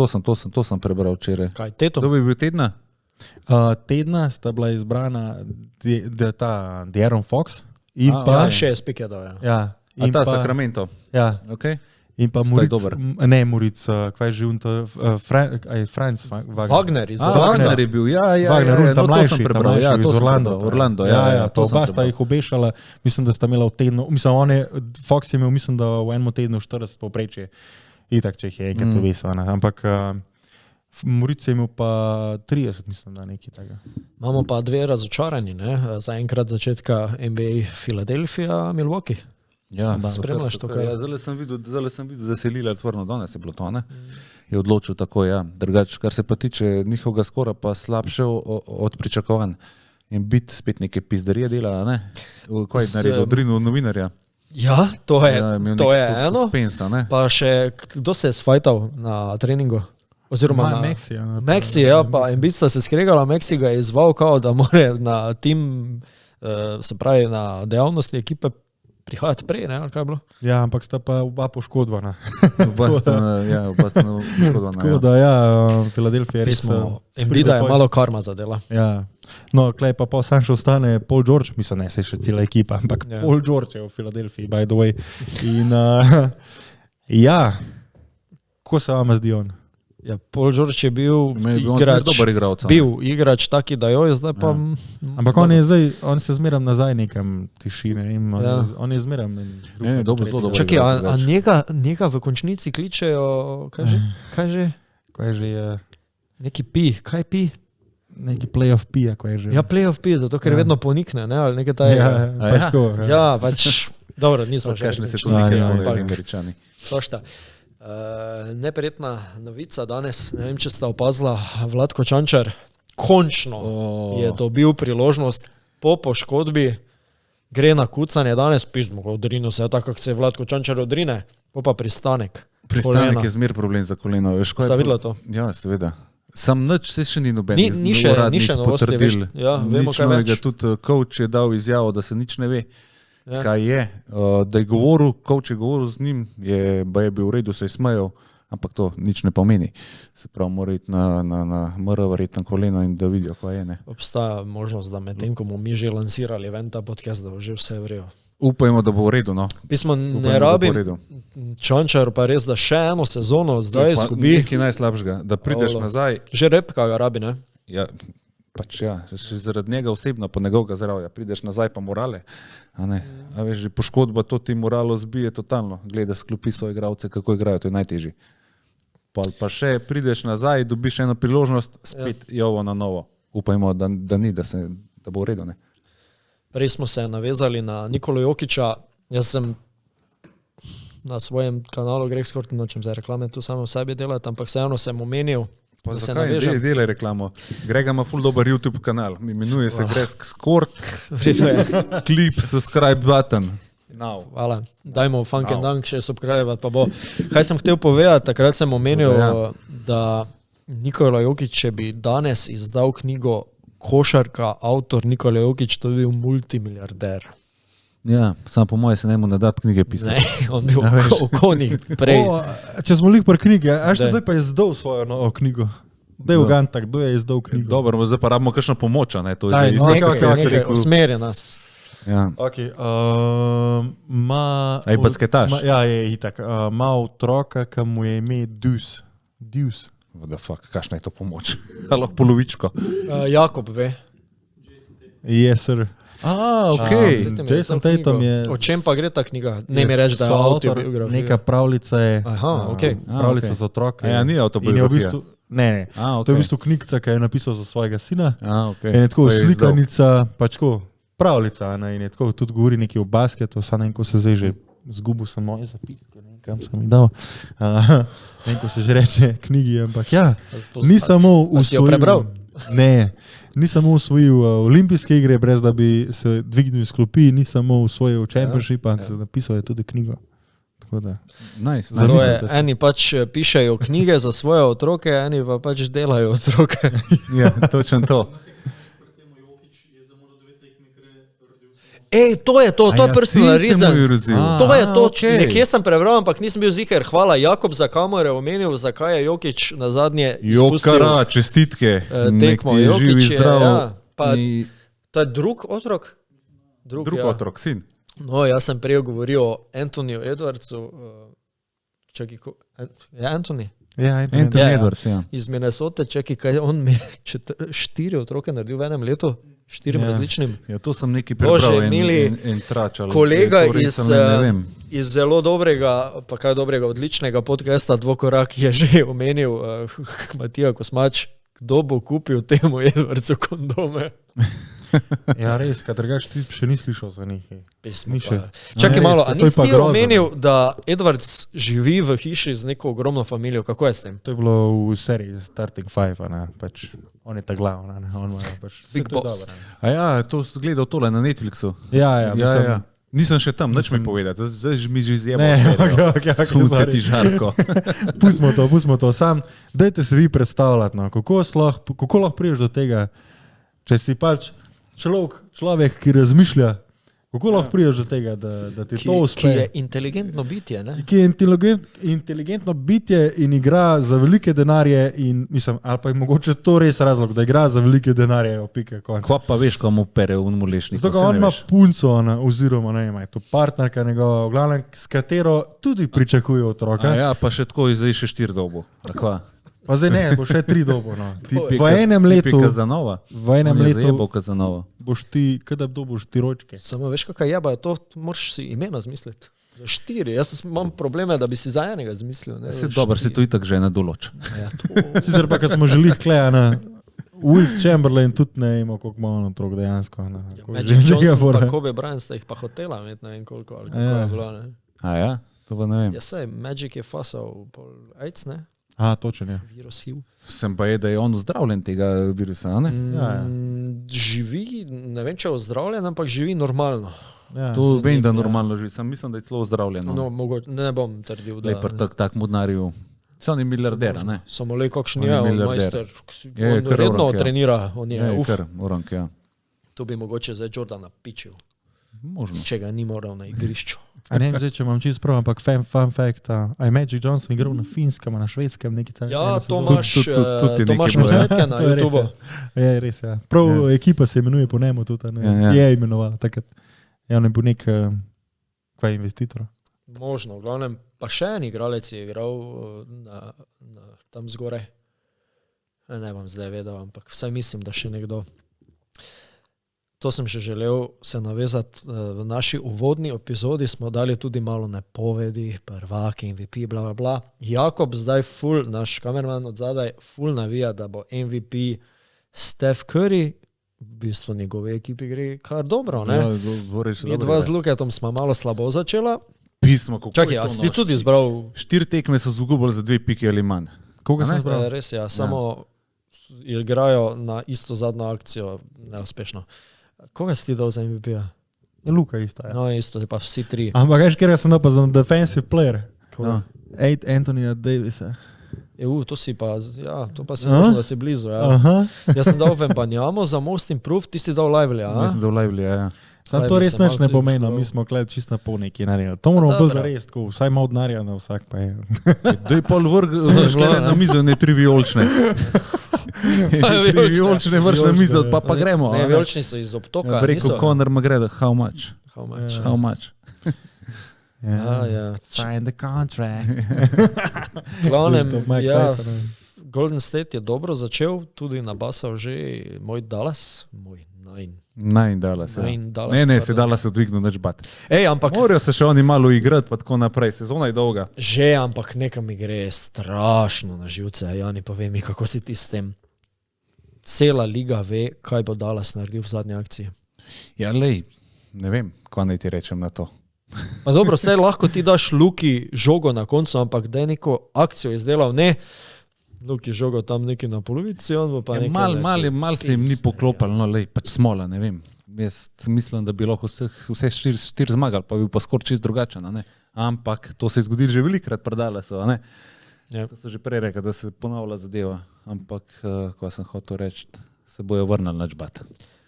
to sem prebral včeraj. Kaj, Teto? Kdo bi bil tedna? Tedna sta bila izbrana De'Aaron Fox in pa... Ja, 6 pik je dal, ja. Ja, A in ta pa, Sacramento. ja, Okay. in pa Zdaj Muric, dober. ne Muric, kaj je že unto, Franz Wagner. Wagner iz Wagner je bil, ja, Wagner, no, tam to mlajši, sem prebral, ja, iz to sem Orlando. prebral. Orlando, ja, to pa sem oba sta prebral. jih obešala, mislim, da sta imela v tednu, mislim, Fox je imel, mislim, da v enem tednu 40 povprečje, itak, če jih je enkrat uvesel, ampak Muric je imel pa 30, mislim, da nekaj takega. Imamo pa dve razočaranji, ne? Zaenkrat začetka NBA Philadelphia, Milwaukee. Ja, spremljaš to, kaj? Ja, zdaj sem videl, da se je Lillard vrnil, danes je bilo to, ne? Je odločil tako, ja. Drugače, kar se pa tiče njihovega skora, pa slabše od pričakovanj. In biti spet neke pizderije dela, ne? Kaj je naredil? Odrinil novinarja. Ja, to je, Ja, imel to nek je eno. suspensa, ne? Pa še, kdo se je sfajtal na treningu? Oziroma na Maxi, ja. Maxi, ja, pa Embiid sta se skregala, Maxi ga je izval, kao, da more na tim, se pravi na dejavnosti ekipe prihajati prej, ne, ali kaj je bilo? Ja, ampak sta pa oba poškodvana. Oba sta poškodovana. Tako da, ja, Filadelfija je res... Pismo Embida je malo karma zadela. Ja. No, klej pa sam še ostane Paul George, mislim, ne, se še cela ekipa, ampak Ja. Paul George je v Filadelfiji, by the way. In ja, ko se vama zdi on? Ja, Paul George je bil igrač, dober igralec. Bil igrač taki, da jo je zdaj pa... Ampak on se zmeram nazaj nekam tišine. On je zmeram. Zelo dobro. Čakaj, a njega v končnici kličejo, kaj že? Kaj že je? Neki pi, kaj pi? Neki playoff pija, kaj že. Ja, playoff pi, zato ker vedno ponikne, ne, ali nekaj taj... Ja, pač, dobro, nismo še. Kakšne se to misli, spomnili Američani. Sošta. Neprijetna novica danes, ne vem, če sta opazila, Vlatko Čančar končno je dobil priložnost po poškodbi, gre na kucanje danes, pismo, odrino se, tako kako se Vlatko Čančar odrine, pa pristanek. Pristanek je zmer problem za koleno, veš, kaj je? Sta videla to? Ja, seveda. Sam nič, se še ni noben ni še novosti, veš, ja, vemo kaj več. Tudi coach je dal izjavo, da se nič ne ve. Ja. Kaj je, da je govoril, coach je govoril z njim, je bil v redu, se je smejal, ampak to nič ne pomeni. Se pravi, mora iti mora verjetno koleno in da vidijo, kaj je. Ne. Obstaja možnost, da med tem, ko bomo mi že lansirali ven ta podcast, da bo že vse vrejo. Upajmo, da bo v redu, no. Pismo ne rabi, Čančar pa res, da še eno sezono zdaj izgubi. Nekaj najslabšega, da prideš nazaj. Že Repka ga rabi, ne? Ja. Pač ja, še zaradi njega osebno, pa njegovega zdravja, prideš nazaj pa morale, a ne, a veš, že poškodba to ti moralo zbije totalno, gleda sklopi svoje igralce, kako igrajo, to je najtežji. Pa še prideš nazaj, dobiš eno priložnost, spet jovo na novo, upajmo, da ni, da bo v redu, ne. Prej smo se navezali na Nikolo Jokića, jaz sem na svojem kanalu Greg Skort, nočem za reklame tu samo v sebi delati, ampak vseeno sem omenil, pa zakaj delaj reklamo? Grega ima ful dober YouTube kanal, imenuje se Greg Skort, klip, subscribe button. Now. Hvala, dajmo funk and dunk še subscribe, pa bo. Kaj sem hotel povedati, takrat sem omenil, da Nikola Jokić, če bi danes izdal knjigo Košarka, avtor Nikola Jokić, to bi bil multimiliarder. Ja, samo po moje se ne da knjige pisati. Ne, on bil okonik prej. Če smo lih par knjige, zdaj pa je izdal svojo novo knjigo. Daj v Gantak, kdo je izdal knjigo? Dobro, zdaj pa rabimo kakšno pomoč, ne? To je nekaj usmeri nas. Ja. Ok, Aj basketaš? Ja, je itak. Ma otroka, ki mu je ime Deuce. What the fuck, kakšna je to pomoč? Lahko polovičko. Jakob ve. Yes, sir. Okay. Jason Tatum je... O čem pa gre ta knjiga? Ne mi reči, da je autobiografija. Neka pravljica je... Pravljica za otroke. Ja, ni autobiografija. Ne. To je v bistvu knjigca, ki je napisal za svojega sina. Okay. In je tako slikanica, pač tako pravljica. In je tako tudi govori nekaj o basketu, samo ko se zdaj že zgubil sem moje zapiske, kam sem jih dal. Ko se že reče knjigi, ampak ja, ni samo usvojil... Ne, ni samo usvojil olimpijske igre, brez da bi se dvignil iz klopi, ni samo usvojil championship, ampak se napisal je tudi knjigo. Nice. Eni pač pišejo knjige za svoje otroke, eni pa pač delajo otroke. Ja, točno to. Ej, to je to, to je personal reasons. To je to, nekje sem prebral, ampak nisem bil ziher. Hvala, Jakob za kamere omenil, zakaj je Jokić na zadnje izpustil. Jokara, čestitke. Tekmo, Jokić je, ja. Pa to je drug otrok? Drug otrok, sin. No, jaz sem prej govoril o Anthonyju Edwardsu. Čakaj, je Anthony? Ja, Anthony Edwards, ja. Iz Minnesote, čakaj, kaj on mi 4 otroke naredil v enem letu? 4 različnim. Ja, to sem nekaj prebral in tračal. Kolega iz zelo dobrega, pa kaj dobrega, odličnega podcasta Dvokorak je že omenil Matija Kosmač, kdo bo kupil temu Edwardsu kondome. Ja, res, kad drugač ti še ni slišal za njih. Čakaj malo, a nisi ti omenil, da Edwards živi v hiši z neko ogromno familijo, kako je s tem? To je bilo v seriji Starting Five, pač on je ta glavna, on ima pač Big Boss. A ja, to si gledal tole na Netflixu. Ja. Nisem še tam, nič mi povedati, zdaj mi že zjemo sunce ti žarko. Pustimo to, sam dajte se vi predstavljati, kako lahko priješ do tega, če si pač človek, ki razmišlja, kako lahko priješ do tega, da ti to uspe. Ki je inteligentno bitje, ne? Ki je inteligentno bitje in igra za velike denarje in mislim, ali pa je mogoče to res razlog, da igra za velike denarje, opike, konc. Kva pa veš, komu pere v mulešnik? Zato, on ima punco, oziroma ne ima, je to partnerka njegova, v glavnem, s katero tudi pričakuje otroka. Ja, pa še tako zdaj še 4 dobo. Takva. Pa zdaj ne, bo še 3 dobo. No. Tipi V enem letu, Kazanova. v enem On je letu zajebal Kazanova. boš ti, kada doboš 4 ročke. Samo veš, kakaj jeba, to moraš si imena zmisliti. Za 4, jaz imam probleme, da bi si za enega zmislil. Ne, Se dobro, si to itak že ne določ. Ja, to... Sicer pa, kad smo želi klejana, Will Chamberlain tudi ne ima, koliko ima on otrok dejansko. Magic Johnson pa Kobe Bryant sta jih pa hotela imeti, ne vem koliko, ali kako je bilo, ne. A ja, to pa ne vem. Ja, saj, Magic je fasal pol AIDS, ne? A, točen je. Virus HIV. Sem pa je, da je on zdravljen tega virusa, ne? Živi, ne vem, če je ozdravljen, ampak živi normalno. Ja. To vem, da normalno živi, sem mislim, da je celo zdravljen. No, mogoče, ne bom trdil, da... Lepar tak modnarju. Se on je milijarder, ne? Samo le kakšen On je je, on milijarder. majster. Je, On kar redno orank, ja. trenira, on je, uf. Kar orank, ja. To bi mogoče zdaj Jordana pičil, Možno. če ga ni moral na igrišču. A ne vem zdaj, če imam čisto prav, ampak fun fact, a je Magic Johnson igral na Finskem, na Švedskem, neki tak. Ja, to sezono. imaš, tudi to imaš nekaj posnetke na To je res, YouTubeu. Je res, ja. Prav ekipa se imenuje po njemu tudi, ne? Ja, ja. Je imenovala takrat. Ja, on je bil nek, kva investitor. Možno, v glavnem, pa še en igralec je igral tam zgoraj. Ne bom zdaj vedel, ampak vsaj mislim, da še nekdo. To sem še želel se navezati. V naši uvodni epizodi smo dali tudi malo napovedi, prvaki, MVP, bla, bla, bla. Jakob zdaj ful, naš kamerman od zadaj, ful navija, da bo MVP Steph Curry, v bistvu njegove ekipi gre kar dobro, ne? Ja, Mi dva z Luketom smo malo slabo začela. Pismo, kako Čakaj, je a to si ti tudi zbral? 4 tekme so zgubili za 2 piki ali manj. Koga A ne? sem zbral? Res, ja, samo igrajo na isto zadnjo akcijo neuspešno. Koga si ti dal za MVP-ja? Luka isto, ja. No, isto, pa vsi 3. Ampak veš, kjer sem dal pa za defensive player? Ja. Anthonyja Davisa. To si pa, ja, to pa si možno, da si blizu, ja. Aha. Jaz sem dal Wembanyamo za most improved, ti si dal Lively, a? Mislim, da v Lively, ja. Sam to Lively res sem nič malo ne tudi pomeni, šel. mi smo kled čist na pol neki naredili. To moramo Dobro. bolj zares, tako, vsaj malo denarja na vsak pa je. Da je pol vrš na mizo, ne 3 vijolčne. 3 vijolčne vrš na mizo, pa gremo. Ne, vijolčni so iz obtoka, Rekel niso. Conor McGregor, how much? How much? How much? Ja. Sign the contract. Glavnem, Mike ja, Tyson, ne. Golden State je dobro začel, tudi nabasal že moj Dallas, Naj, Dallas. Ja. Dallas. Ne, se Dallas odvignil, neč bat. Ej, ampak Morajo se še oni malo igrati, pa tako naprej. Sezona je dolga. že, ampak nekam mi gre strašno na živce. Jani, povej mi, kako si ti s tem. Cela liga ve, kaj bo Dallas naredil v zadnji akciji. Ja, lej, ne vem, kaj naj ti rečem na to. Pa dobro, vse lahko ti daš Luki žogo na koncu, ampak da je neko akcijo izdelal, ne. Luki žogo tam neki na polovici, on bo pa Ja, nekaj... mal se jim ni poklopalo, no, lej, pač smola, ne vem. Jaz mislim, da bi lahko vse 4 zmagali, pa bi pa skoraj čist drugačen, ne. Ampak to se je zgodilo že velikrat predale so, ne. Ja. To so že prej rekli, da se ponavlja zadeva, ampak, ko sem hotel reči, se bojo vrnili nač bat.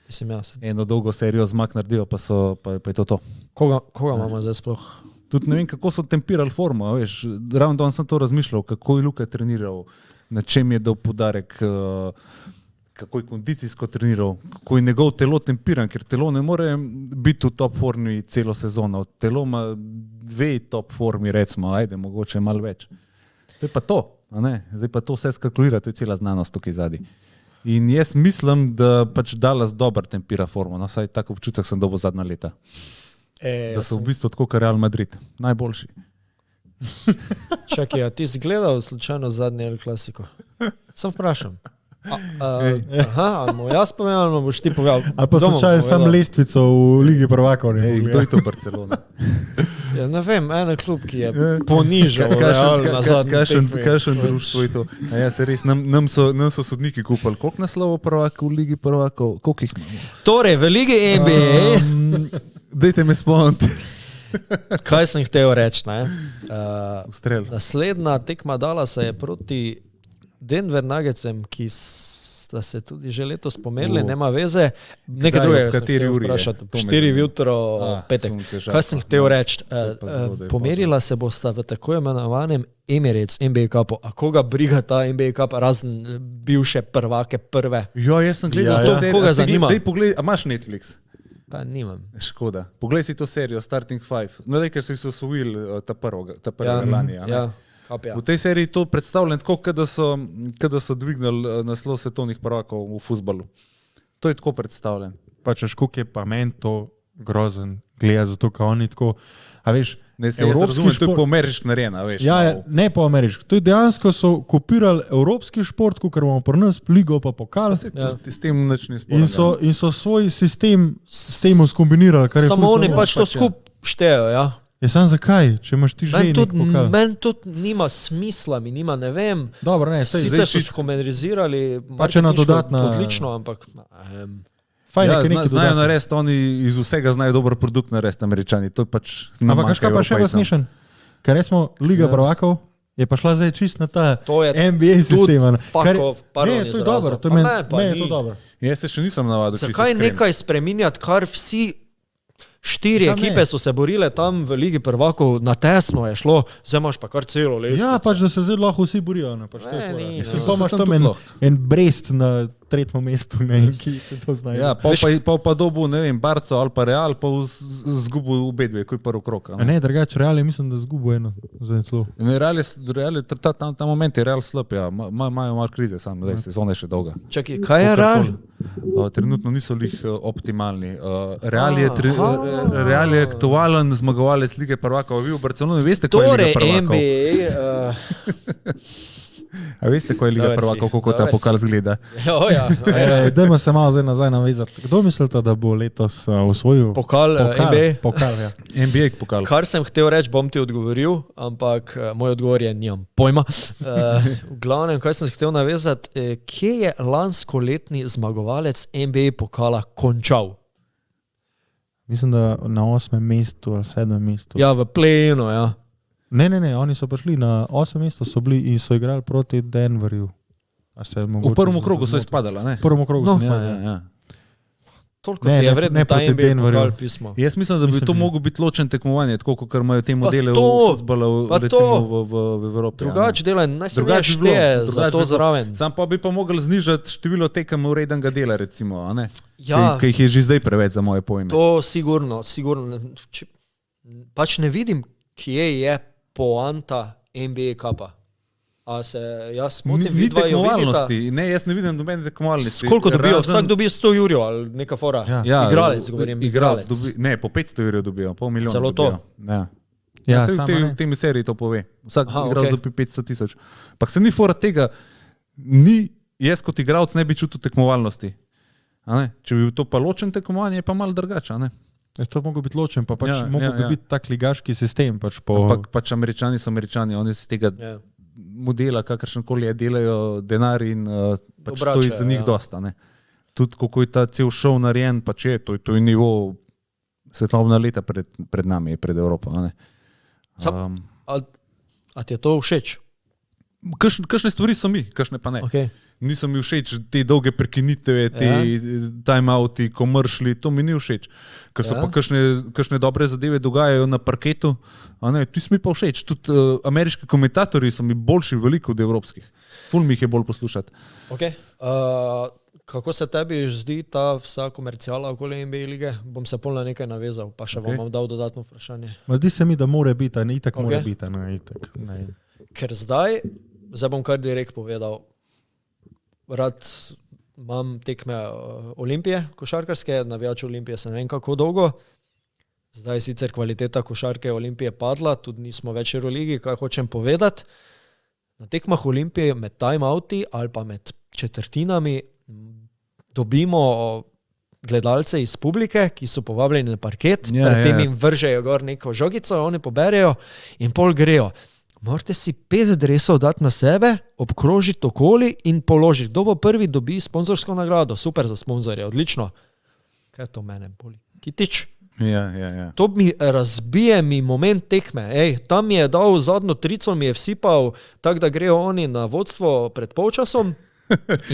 Mislim, ja, se... Eno dolgo serijo zmag naredijo, pa je to to. Koga imamo zdaj sploh? Tudi ne vem, kako so tempirali formo, a veš, ravno danes sem to razmišljal, kako je Luka treniral, na čem je dal poudarek, kako je kondicijsko treniral, kako je njegov telo tempiran, ker telo ne more biti v top formi celo sezono. Telo ima 2 top formi, recimo, ajde, mogoče malo več. To je pa to, a ne? Zdaj pa to vse skalkulira, to je cela znanost tukaj zadaj. In jaz mislim, da pač Dallas dober tempira formo, no, vsaj tako občutek sem dobil zadnja leta. Da so v bistvu tako kot Real Madrid, najboljši. Čakaj, a ti si gledal slučajno zadnji El Clasico? Sem vprašam. Aha, ali mu jaz povem, ali mu boš ti povedal? A pa slučajno sam lestvico v Ligi prvakov. Kdo je to Barcelona? Ja, ne vem, en klub, ki je ponižal Real na zadnji tekmi. Kakšen društvo je to? A ja, se res, nam so sodniki kupali. Koliko naslovov prvakov v Ligi prvakov? Koliko jih imamo? Torej, v Ligi NBA... Dajte me spomniti. Kaj sem hotel reči, ne? Ustrel. Naslednja tekma Dallasa je proti Denver Nuggetsem, ki sta se tudi že letos pomerili, nema veze. Nekaj Kdaj, drugega ob sem kateri hotel uri je? vprašati. To me 4 zanima. jutro, petek. sonce žarko. Kaj sem hotel reči? pa zelo, da je Pomerila se bosta v tako imenovanem Emirates NBA Cupu. A koga briga ta NBA Cup, razen bivše prvake prve? Ja, jaz sem gledal Ja, to ja. serijo. Koga A ste zanima? Daj pogled, a imaš Netflix? Pa nimam. Škoda. Poglej si to serijo Starting Five. No, daj, ker si se osvojil ta prvega Ja, lani. a ne? ja. Kapja. V tej seriji to predstavljam tako, kada so dvignili naslov svetovnih prvakov v fuzbalu. To je tako predstavljen. Pa če škuk je pa meni to grozen gleda, zato ker oni tako, a veš, Ne, se jaz razumem, to je po ameriški narejeno, veš. Ja, ne po ameriški. To je dejansko so kopirali evropski šport, kot imamo pri nas, ligo pa pokal. S tem nič ni sporno. In so svoj sistem s tem skombinirali. Samo oni pač to skup štejo, ja. Ja, sam zakaj, če imaš ti že Meni tudi nima smisla, mi nima, ne vem. Dobro, ne, sicer so skomenrizirali, pač ena dodatna odlično, ampak fajn, znajo narediti, oni iz vsega znajo dober produkt narediti, Američani. To je pač ampak kaj pa še vas smešen? Ker smo Liga prvakov, je pa šla zdaj čist na ta NBA sistem. Ne, to je dobro, meni je to dobro. Jaz se še nisem navadil. Zakaj nekaj spreminjati, kar vsi 4 ekipe so se borile tam v Ligi prvakov, na tesno je šlo, zdaj imaš pa kar celo lestvico. Ja, pač da se zdaj lahko vsi borijo. Pa imaš tam en Brest na 3. mestu, ki se to znajo. Ja, pa dobu, ne vem, Barco ali pa Real, pa zgubil obe dve, ko je prvi krok. Ne, drugače, Real je mislim, da zgubil eno. Real je, ta moment je Real slab, ja, imajo malo krize, samo da sezona je še dolga. Čakaj, kaj je Real? Trenutno niso lih optimalni. Real je aktualen zmagovalec Lige prvakov. Vi v Barceloni veste, ko je Liga prvakov? A veste, ko je Liga prvakov, kako ta pokal zgleda? Dajmo se malo zdaj nazaj navezati. Kdo mislite, da bo letos osvojil pokal NBA? Pokal, ja. NBA pokal. Kar sem hotel reči, bom ti odgovoril, ampak moj odgovor je, nimam pojma. V glavnem, kaj sem hotel navezati, kje je lanskoletni zmagovalec NBA pokala končal? Mislim, da na 8. mestu ali 7. mestu. Ja, v play-inu, ja. Ne, oni so prišli na 8. mesto so bili in so igrali proti Denverju. V prvem krogu so izpadali, ne? V prvem krogu so izpadali. Ja. Toliko ti je vredno ta NBA pokal pismo. Jaz mislim, da bi to moglo biti ločen tekmovanje, tako kot imajo te modele v fuzbalu, recimo v Evropi. Drugače dela, naj se ne šteje za to zraven. Sam pa bi pa mogli znižati število tekem uredenega dela, recimo, a ne? Ja. Ki jih je že zdaj preveč za moje pojme. To sigurno. Pač ne vidim, kje je poanta NBA kapa. A se jaz motim, vidva jo vidita? Ne, jaz ne vidim nobene tekmovalnosti. Koliko dobijo? Vsak dobi 100 jurjev ali neka fora? Ja, igralec, govorim. Igralec. Ne, po 500 jurjev dobijo, pol milijona celo dobijo. To? Ja, v tem seriji to pove. Vsak igralec dobi 500 000. Pak se ni fora tega, jaz kot igralec ne bi čutil tekmovalnosti. Če bi to pa ločen tekmovanje, je pa malo drugače, ne? To mogo biti ločen, pa pač mogo bi biti tak ligaški sistem. Ampak pač Američani so Američani, oni z tega modela, kakršenkoli je, delajo denar in pač to je za njih dosta. Ne? Tudi kako je ta cel šov narejen, pač je, to je nivo svetovna leta pred nami, pred Evropo. A ti je to všeč? Kakšne stvari so mi, kakšne pa ne. Okay. Niso mi všeč te dolge prekinitve, te time-outi, komeršli, to mi ni všeč. Ker so pa kakšne dobre zadeve dogajajo na parketu, ti so mi pa všeč. Tudi ameriški komentatorji so mi boljši veliko od evropskih. Ful mi jih je bolj poslušati. Okay. Kako se tebi zdi ta vsa komercijala okoli NBA lige? Bom se pol na nekaj navezal, pa še vam dal dodatno vprašanje. Zdi se mi, da mora biti, ne itak mora biti. Ker zdaj bom kar direkt povedal, rad imam tekme Olimpije, košarkarske, navijač Olimpije se ne vem kako dolgo. Zdaj sicer kvaliteta košarke Olimpije padla, tudi nismo več v Euroligi, kaj hočem povedati. Na tekmah Olimpije med time-outi ali pa med četrtinami dobimo gledalce iz publike, ki so povabljeni na parket, predtem jim vržejo gor neko žogico, oni poberejo in pol grejo. Morate si 5 dresov dati na sebe, obkrožiti okoli in položiti. Kdo bo prvi dobi sponzorsko nagrado? Super za sponzorje, odlično. Kaj to mene boli? Kitič? Ja. To mi razbije mi moment tekme. Tam mi je dal zadnjo trico, mi je vsipal, tako da grejo oni na vodstvo pred polčasom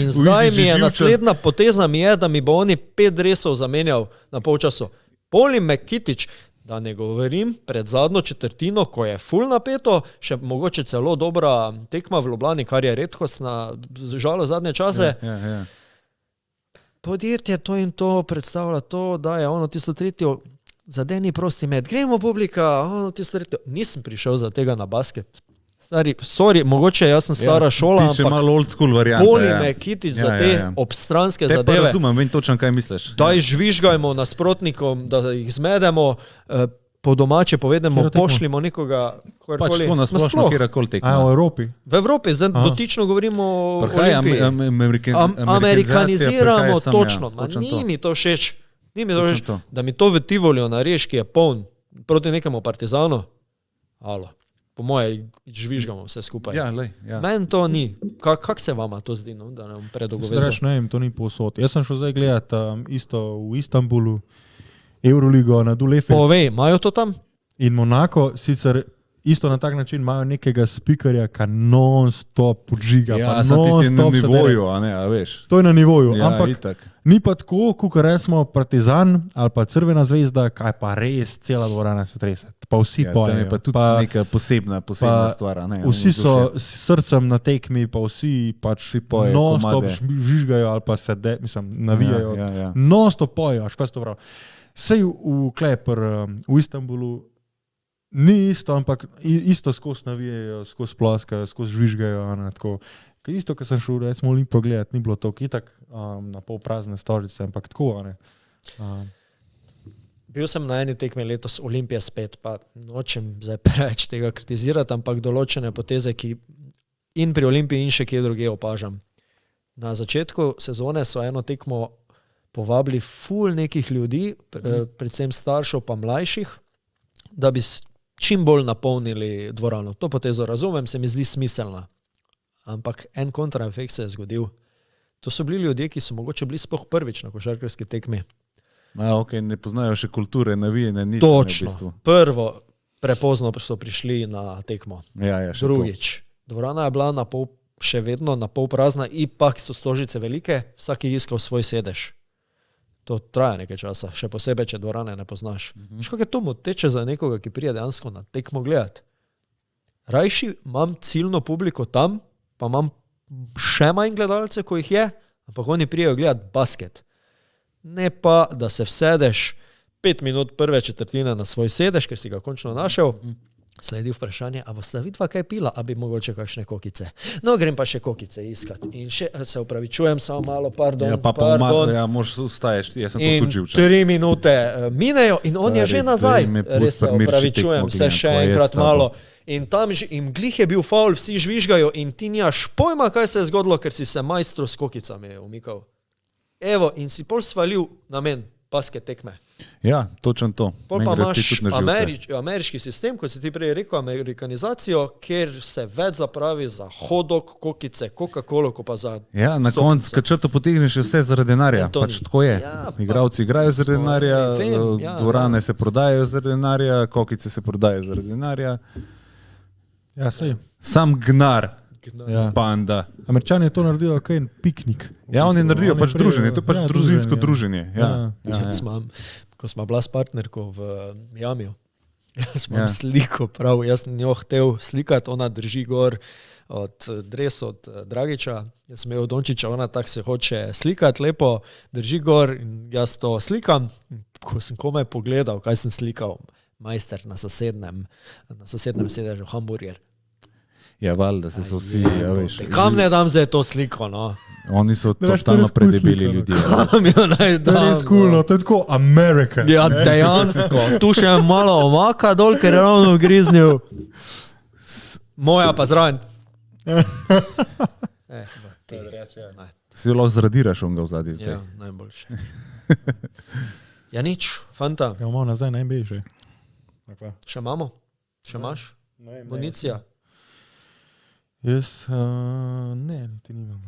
in zdaj mi je naslednja poteza mi je, da mi bo oni 5 dresov zamenjal na polčasu. Poli me Kitič. Da ne govorim, pred zadnjo četrtino, ko je ful napeto, še mogoče celo dobra tekma v Ljubljani, kar je redkost na žalo zadnje čase. Ja. Podjetje to in to predstavlja to, da je ono tisto tretjo, zadeni prosti med. Gremo publika, ono tisto tretjo. Nisem prišel za tega na basket. Sorry, mogoče jaz sem stara šola, ti še ampak malo old school varianta. boli me Kitič za te obstranske Te pa zadeve. razumem, vem točno, kaj misliš. Daj žvižgajmo nasprotnikom, da jih zmedemo, po domače povedemo, Katero tekmo? pošljimo nekoga, Pač tako nasplošno, kjerkoli tekmo. v Evropi. V Evropi, zdaj dotično govorimo o Olimpiji. Amerikaniziramo, točno. Ni mi to všeč. Ni mi to všeč, da mi to v Tivoliju na Reški je poln proti nekemu Partizanu. Halo. Po moje žvižgamo vse skupaj. Ja, lej, ja. Meni to ni. Kak se vama to zdi, no? Da ne bom predolgo vezal? Zdraš, ne vem, to ni povsod. Jaz sem šel zdaj gledat isto v Istanbulu, Euroligo na Dulefes. Povej, imajo to tam? In Monako sicer isto na tak način imajo nekega spikerja, ki non-stop podžiga. Ja, sa tisti na nivoju, a ne, a veš. To je na nivoju, Ja, ampak itak. ni pa tako, kot recimo Partizan ali pa Crvena zvezda, kaj pa res cela dvorana se trese. Pa vsi Ja, tam pojejo. je pa tudi neka posebna stvar, a ne. Vsi so s srcem na tekmi, pa vsi pač pojejo non-stop komade. žvižgajo ali pa se navijajo. Ja. Non-stop pojejo, až kaj to prav. Sej v Kleper, v Istanbulu ni isto, ampak isto skozi navijajo, skozi ploskajo, skozi žvižgajo. Isto, ko sem šel recimo v Olimpijo gledati, ni bilo to itak na pol prazne stolice, ampak tako. Bil sem na eni tekmi letos Olimpije spet, pa nočem zdaj preveč tega kritizirati, ampak določene poteze, ki in pri Olimpiji in še kje druge opažam. Na začetku sezone so eno tekmo povabili ful nekih ljudi, predvsem staršev pa mlajših, da bi čim bolj napolnili dvorano. To potezo razumem, se mi zdi smiselna. Ampak en kontraefekt se je zgodil. To so bili ljudje, ki so mogoče bili sploh prvič na košarkarski tekmi. Okay, ne poznajo še kulture, navijene, nič. Točno. Prvo, prepozno so prišli na tekmo. Ja, drugič, dvorana je bila še vedno na pol prazna, ipak so stožice velike, vsak je iskal svoj sedež. To traja nekaj časa, še posebej, če dvorane ne poznaš. Veš, kako je to moteče za nekoga, ki prije dejansko na tekmo gledati? Rajši imam ciljno publiko tam, pa imam še manj gledalce, ko jih je, ampak oni prijejo gledati basket. Ne pa, da se vsedeš 5 minut prve četrtine na svoj sedež, ker si ga končno našel, sledi vprašanje, a boste vidva kaj pila, a bi mogoče kakšne kokice. No, grem pa še kokice iskat. In še, se upravičujem, samo malo, pardon. Ja, moraš ustaješ, jaz sem to tudi včasih. 3 minute minejo in on je že nazaj. Res se upravičujem, se še enkrat malo. In tam in glih je bil faul, vsi žvižgajo in ti nimaš pojma, kaj se je zgodilo, ker si se majstru s kokicami umikal. Evo, in si pol svalil namen basket tekme. Ja, točno to. Pol pa imaš ameriški sistem, kot si ti prej rekel, amerikanizacijo, kjer se več zapravi za hodok, kokice, Coca-Colo, ko pa za... Ja, na koncu, kad črto potegneš, je vse zaradi denarja. Pač tako je. Ja, igravci igrajo zaradi denarja, dvorane se prodajajo zaradi denarja, kokice se prodajajo zaradi denarja. Ja, sej. Sam gnar. Ja. Banda. Američani je to naredil, kaj je piknik. Ja, oni naredijo pač druženje, to je pač družinsko druženje. Ko smo bila s partnerko v Miamiju, jaz imam sliko prav, jaz sem njo hotel slikati, ona drži gor dres od Dragiča, jaz sem od Dončiča, ona tak se hoče slikati lepo, drži gor in jaz to slikam, ko sem komaj pogledal, kaj sem slikal, majster na sosednem sedežu, hamburger. Ja, valjda se so vsi, ja veš. Kam ne dam zdaj to sliko, no? Oni so totalno predebeli ljudje. Kam jo naj dam? To je res cool, no, to je tako Amerika. Ja, dejansko. Tu še malo omaka dol, ker je ravno griznil. Moja pa zraven. Si lahko zradiraš onga v zadnji zdaj. Ja, najboljše. Ja, nič, fanta. Ja, imamo nazaj, naj bi že. Še imamo? Še imaš? Municija? Jaz, ne, ti nimam.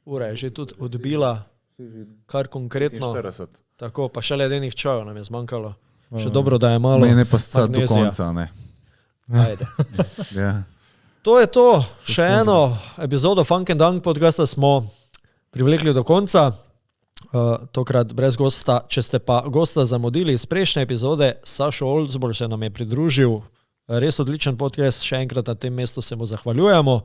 Ura je že tudi odbila, kar konkretno. 40. Tako, pa še ledenih čajev nam je zmanjkalo. Še dobro, da je malo mene pa sta do konca, ne. Ajde. Ja. To je to. Še eno epizodo Funk and Dunk podcasta smo privlekli do konca. Tokrat brez gosta. Če ste pa gosta zamudili iz prejšnje epizode, Sašo Oldsborg se nam je pridružil. Res odličen podcast, še enkrat na tem mestu se mu zahvaljujemo.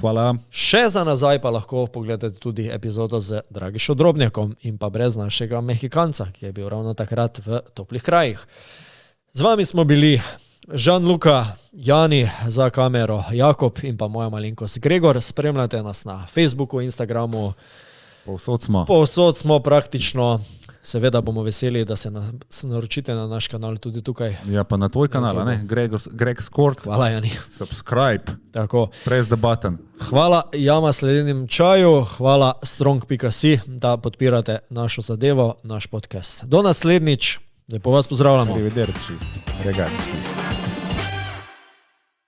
Hvala. Še za nazaj pa lahko pogledate tudi epizodo z Dragišo Drobnjakom in pa brez našega Mehikanca, ki je bil ravno takrat v toplih krajih. Z vami smo bili Žan-Luka, Jani za kamero, Jakob in pa moja malenkost Gregor. Spremljate nas na Facebooku, Instagramu. Povsod smo praktično. Seveda bomo veseli, da se naročite na naš kanal tudi tukaj. Ja, pa na tvoj kanal, ne? Greg Skort. Hvala, Jani. Subscribe. Tako. Press the button. Hvala Jama Sledenim čaju, hvala strong.si, da podpirate našo zadevo, naš podcast. Do naslednjič, lepo vas pozdravljamo. Arrivederci, ragazzi.